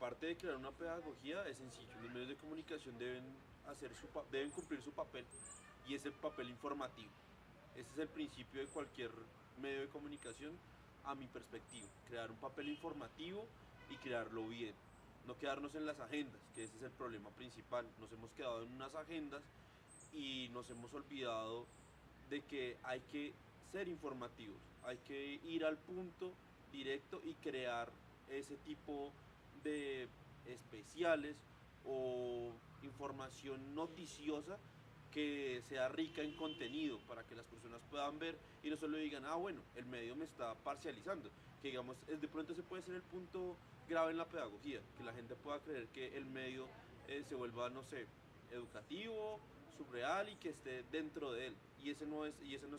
aparte de crear una pedagogía, es sencillo. Los medios de comunicación deben cumplir su papel, y es el papel informativo. Ese es el principio de cualquier medio de comunicación, a mi perspectiva. Crear un papel informativo y crearlo bien. No quedarnos en las agendas, que ese es el problema principal. Nos hemos quedado en unas agendas y nos hemos olvidado de que hay que ser informativos, hay que ir al punto directo y crear ese tipo de especiales o información noticiosa que sea rica en contenido para que las personas puedan ver y no solo digan, ah, bueno, el medio me está parcializando. Que digamos, de pronto ese puede ser el punto grave en la pedagogía, que la gente pueda creer que el medio se vuelva, no sé, educativo, subreal, y que esté dentro de él. Y ese no es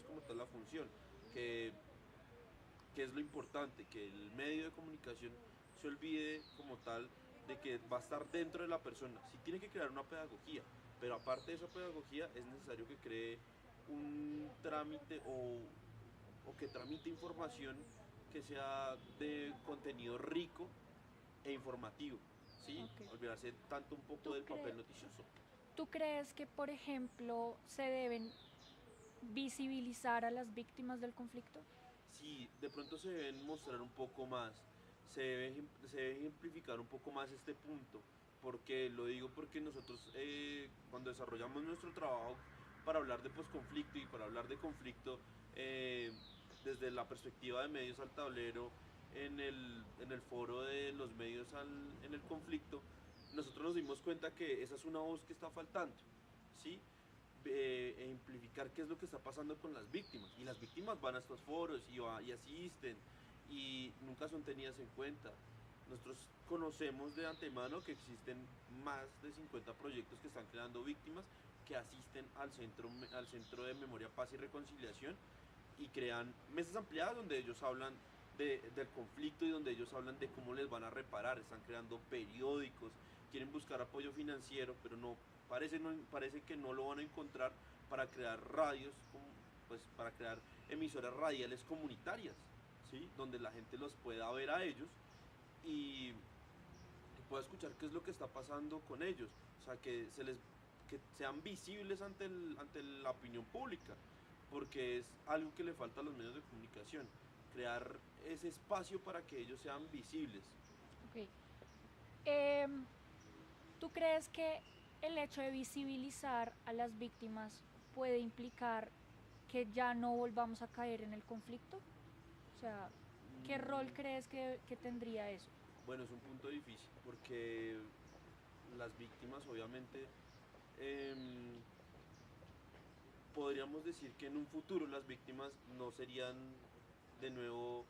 como tal la función, que, que es lo importante, que el medio de comunicación se olvide como tal de que va a estar dentro de la persona. Sí tiene que crear una pedagogía, pero aparte de esa pedagogía es necesario que cree un trámite o que tramite información que sea de contenido rico e informativo, ¿sí? Ok. Olvidarse tanto un poco ¿Tú, del papel cre- noticioso. ¿Tú crees que, por ejemplo, se deben visibilizar a las víctimas del conflicto? Sí, de pronto se deben mostrar un poco más, se debe ejemplificar un poco más este punto. Porque lo digo porque nosotros cuando desarrollamos nuestro trabajo para hablar de posconflicto y para hablar de conflicto eh, desde la perspectiva de medios al tablero en el foro de los medios en el conflicto, nosotros nos dimos cuenta que esa es una voz que está faltando, ¿sí? Ejemplificar qué es lo que está pasando con las víctimas. Y las víctimas van a estos foros y asisten y nunca son tenidas en cuenta. Nosotros conocemos de antemano que existen más de 50 proyectos que están creando víctimas que asisten al centro de Memoria, Paz y Reconciliación y crean mesas ampliadas donde ellos hablan del conflicto y donde ellos hablan de cómo les van a reparar. Están creando periódicos, quieren buscar apoyo financiero, pero parece que no lo van a encontrar para crear radios, pues para crear emisoras radiales comunitarias, ¿sí? Donde la gente los pueda ver a ellos y pueda escuchar qué es lo que está pasando con ellos. O sea, que sean visibles ante la opinión pública, porque es algo que le falta a los medios de comunicación, crear ese espacio para que ellos sean visibles. Ok. Em, ¿Tú crees que el hecho de visibilizar a las víctimas puede implicar que ya no volvamos a caer en el conflicto? O sea, ¿qué rol Mm, crees que tendría eso? bueno, es un punto difícil, porque las víctimas obviamente em, podríamos decir que en un futuro las víctimas no serían de nuevo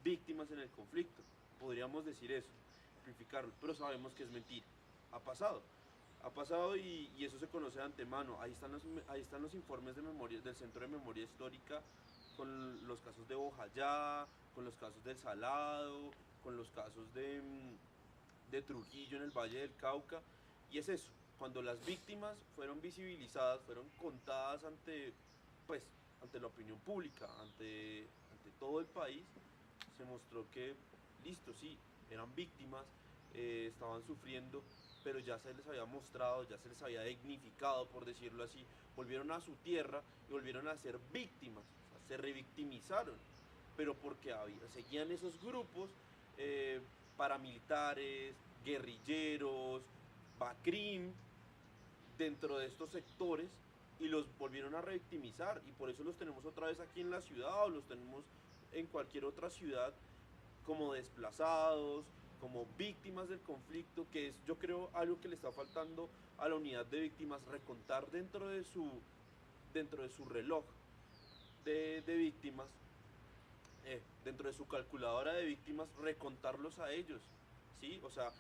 víctimas en el conflicto. Podríamos decir eso, simplificarlo, pero sabemos que es mentira. Ha pasado. Ha pasado y eso se conoce de antemano. Ahí están los informes de memoria del Centro de Memoria Histórica con los casos de Bojayá, con los casos del Salado, con los casos de Trujillo en el Valle del Cauca. Y es eso, cuando las víctimas fueron visibilizadas, fueron contadas pues, ante la opinión pública, ante todo el país, se mostró que, listo, sí, eran víctimas, estaban sufriendo, pero ya se les había mostrado, ya se les había dignificado, por decirlo así, volvieron a su tierra y volvieron a ser víctimas, o sea, se revictimizaron, pero porque seguían esos grupos eh, paramilitares, guerrilleros, BACRIM, dentro de estos sectores y los volvieron a revictimizar y por eso los tenemos otra vez aquí en la ciudad o los tenemos en cualquier otra ciudad como desplazados, como víctimas del conflicto, que es yo creo algo que le está faltando a la unidad de víctimas, recontar dentro de su reloj de víctimas, dentro de su calculadora de víctimas, recontarlos a ellos, ¿sí? O sea,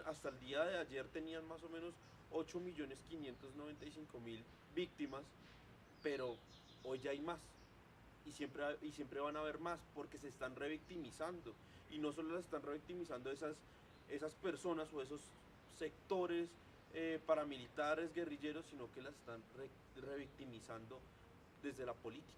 hasta el día de ayer tenían más o menos 8.595.000 víctimas, pero hoy ya hay más. Y siempre van a haber más porque se están revictimizando. Y no solo las están revictimizando esas personas o esos sectores paramilitares, guerrilleros, sino que las están revictimizando desde la política.